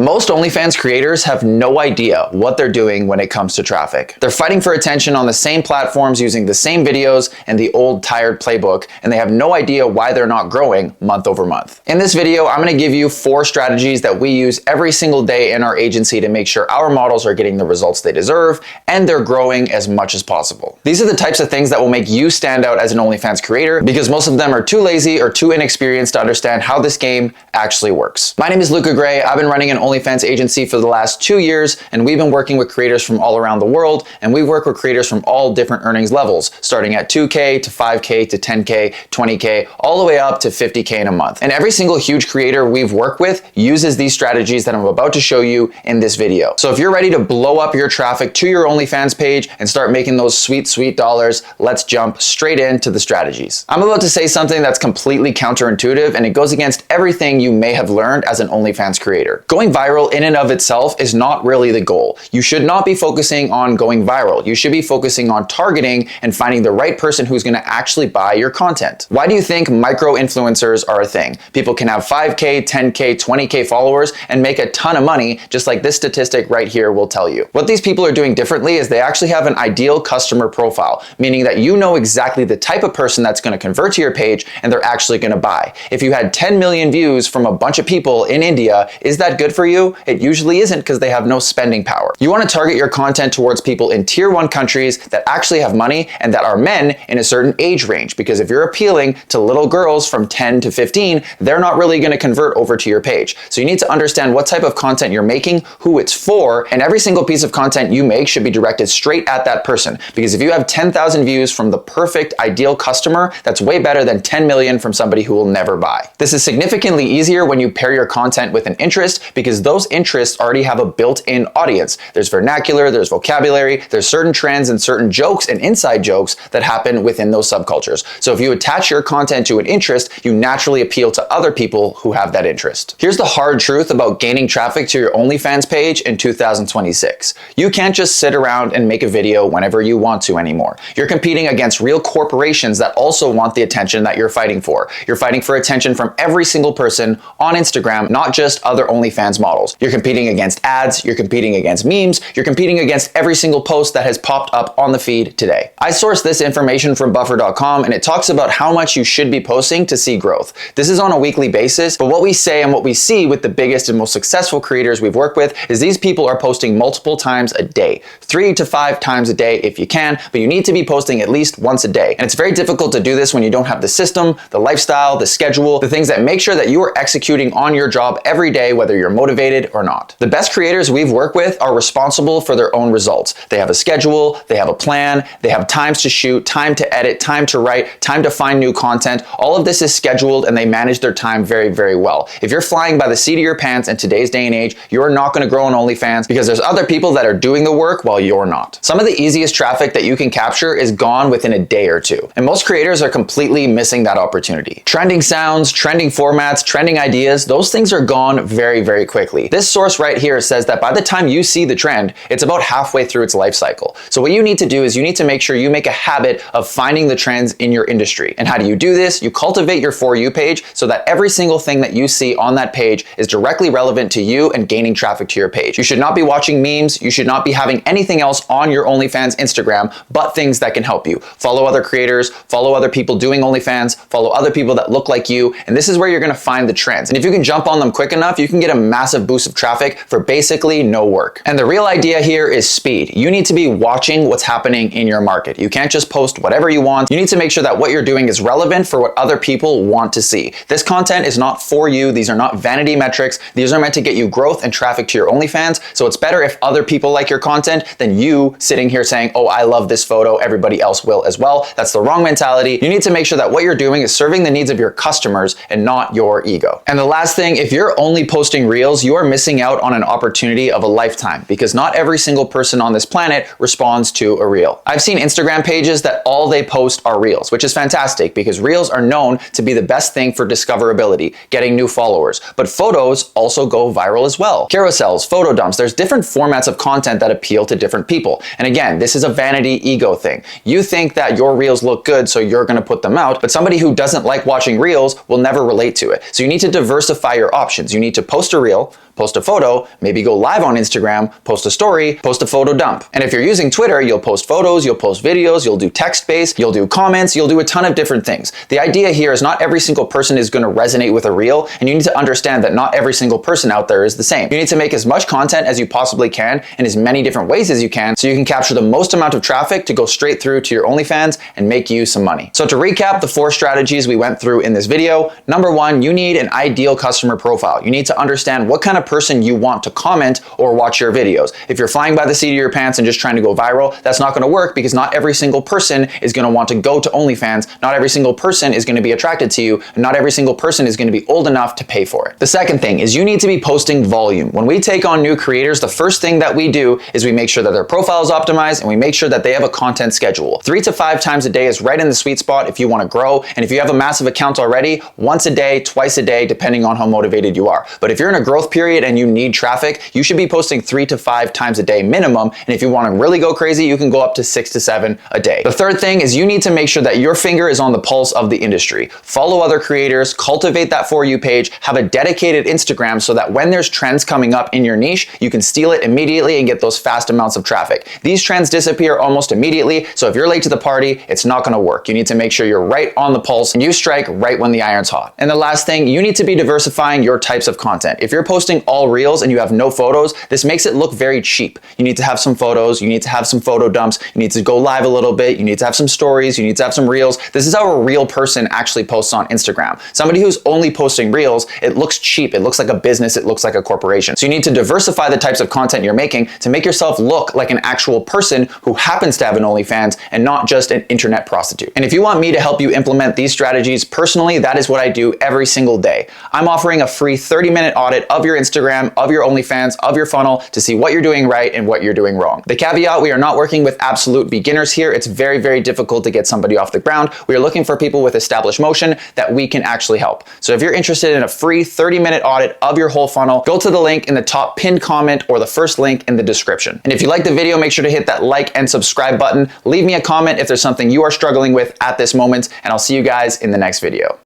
Most OnlyFans creators have no idea what they're doing when it comes to traffic. They're fighting for attention on the same platforms using the same videos and the old tired playbook, and they have no idea why they're not growing month over month. In this video, I'm going to give you 4 strategies that we use every single day in our agency to make sure our models are getting the results they deserve and they're growing as much as possible. These are the types of things that will make you stand out as an OnlyFans creator because most of them are too lazy or too inexperienced to understand how this game actually works. My name is Luca Gray. I've been running an OnlyFans agency for the last 2 years, and we've been working with creators from all around the world, and we work with creators from all different earnings levels, starting at 2K to 5K to 10K, 20K, all the way up to 50K in a month. And every single huge creator we've worked with uses these strategies that I'm about to show you in this video. So if you're ready to blow up your traffic to your OnlyFans page and start making those sweet, sweet dollars, let's jump straight into the strategies. I'm about to say something that's completely counterintuitive, and it goes against everything you may have learned as an OnlyFans creator. Going viral in and of itself is not really the goal. You should not be focusing on going viral. You should be focusing on targeting and finding the right person who's going to actually buy your content. Why do you think micro influencers are a thing? People can have 5K, 10K, 20K followers and make a ton of money, just like this statistic right here will tell you. What these people are doing differently is they actually have an ideal customer profile, meaning that you know exactly the type of person that's going to convert to your page and they're actually going to buy. If you had 10 million views from a bunch of people in India, is that good for you? It usually isn't, because they have no spending power. You want to target your content towards people in tier 1 countries that actually have money and that are men in a certain age range, because if you're appealing to little girls from 10 to 15, they're not really going to convert over to your page. So you need to understand what type of content you're making, who it's for, and every single piece of content you make should be directed straight at that person, because if you have 10,000 views from the perfect ideal customer, that's way better than 10 million from somebody who will never buy. This is significantly easier when you pair your content with an interest, because those interests already have a built-in audience. There's vernacular, there's vocabulary, there's certain trends and certain jokes and inside jokes that happen within those subcultures. So if you attach your content to an interest, you naturally appeal to other people who have that interest. Here's the hard truth about gaining traffic to your OnlyFans page in 2026. You can't just sit around and make a video whenever you want to anymore. You're competing against real corporations that also want the attention that you're fighting for. You're fighting for attention from every single person on Instagram, not just other OnlyFans models. You're competing against ads, you're competing against memes, you're competing against every single post that has popped up on the feed today. I sourced this information from buffer.com, and it talks about how much you should be posting to see growth. This is on a weekly basis, but what we say and what we see with the biggest and most successful creators we've worked with is these people are posting multiple times a day, 3 to 5 times a day if you can, but you need to be posting at least once a day. And it's very difficult to do this when you don't have the system, the lifestyle, the schedule, the things that make sure that you are executing on your job every day, whether you're motivated or not. The best creators we've worked with are responsible for their own results. They have a schedule, they have a plan, they have times to shoot, time to edit, time to write, time to find new content. All of this is scheduled, and they manage their time very, very well. If you're flying by the seat of your pants in today's day and age, you're not going to grow on OnlyFans because there's other people that are doing the work while you're not. Some of the easiest traffic that you can capture is gone within a day or two, and most creators are completely missing that opportunity. Trending sounds, trending formats, trending ideas, those things are gone very, very quickly. This source right here says that by the time you see the trend, it's about halfway through its life cycle. So what you need to do is you need to make sure you make a habit of finding the trends in your industry. And how do you do this? You cultivate your For You page so that every single thing that you see on that page is directly relevant to you and gaining traffic to your page. You should not be watching memes. You should not be having anything else on your OnlyFans Instagram but things that can help you. Follow other creators, follow other people doing OnlyFans, follow other people that look like you, and this is where you're going to find the trends. And if you can jump on them quick enough, you can get a massive boost of traffic for basically no work. And the real idea here is speed. You need to be watching what's happening in your market. You can't just post whatever you want. You need to make sure that what you're doing is relevant for what other people want to see. This content is not for you. These are not vanity metrics. These are meant to get you growth and traffic to your OnlyFans. So it's better if other people like your content than you sitting here saying, oh, I love this photo, everybody else will as well. That's the wrong mentality. You need to make sure that what you're doing is serving the needs of your customers and not your ego. And the last thing, if you're only posting reels, you are missing out on an opportunity of a lifetime, because not every single person on this planet responds to a reel. I've seen Instagram pages that all they post are reels, which is fantastic because reels are known to be the best thing for discoverability, getting new followers. But photos also go viral as well. Carousels, photo dumps, there's different formats of content that appeal to different people. And again, this is a vanity ego thing. You think that your reels look good, so you're going to put them out, but somebody who doesn't like watching reels will never relate to it. So you need to diversify your options. You need to post a reel, post a photo, maybe go live on Instagram, post a story, post a photo dump. And if you're using Twitter, you'll post photos, you'll post videos, you'll do text-based, you'll do comments, you'll do a ton of different things. The idea here is not every single person is going to resonate with a reel, and you need to understand that not every single person out there is the same. You need to make as much content as you possibly can in as many different ways as you can so you can capture the most amount of traffic to go straight through to your OnlyFans and make you some money. So to recap the 4 strategies we went through in this video, number 1, you need an ideal customer profile. You need to understand what kind of person you want to comment or watch your videos. If you're flying by the seat of your pants and just trying to go viral, that's not going to work because not every single person is going to want to go to OnlyFans. Not every single person is going to be attracted to you, and not every single person is going to be old enough to pay for it. The second thing is you need to be posting volume. When we take on new creators, the first thing that we do is we make sure that their profile is optimized and we make sure that they have a content schedule. 3 to 5 times a day is right in the sweet spot if you want to grow, and if you have a massive account already, once a day, twice a day, depending on how motivated you are. But if you're in a growth period and you need traffic, you should be posting 3 to 5 times a day minimum, and if you want to really go crazy, you can go up to 6 to 7 a day. The third thing is you need to make sure that your finger is on the pulse of the industry. Follow other creators, cultivate that For You page, have a dedicated Instagram so that when there's trends coming up in your niche, you can steal it immediately and get those fast amounts of traffic. These trends disappear almost immediately, so if you're late to the party, it's not going to work. You need to make sure you're right on the pulse and you strike right when the iron's hot. And the last thing, you need to be diversifying your types of content. If you're posting all reels and you have no photos, this makes it look very cheap. You need to have some photos, you need to have some photo dumps, you need to go live a little bit, you need to have some stories, you need to have some reels. This is how a real person actually posts on Instagram. Somebody who's only posting reels, it looks cheap, it looks like a business, it looks like a corporation. So you need to diversify the types of content you're making to make yourself look like an actual person who happens to have an OnlyFans and not just an internet prostitute. And if you want me to help you implement these strategies personally, that is what I do every single day. I'm offering a free 30-minute audit of your Instagram, of your OnlyFans, of your funnel to see what you're doing right and what you're doing wrong. The caveat, we are not working with absolute beginners here. It's very, very difficult to get somebody off the ground. We are looking for people with established motion that we can actually help. So if you're interested in a free 30-minute audit of your whole funnel, go to the link in the top pinned comment or the first link in the description. And if you like the video, make sure to hit that like and subscribe button. Leave me a comment if there's something you are struggling with at this moment, and I'll see you guys in the next video.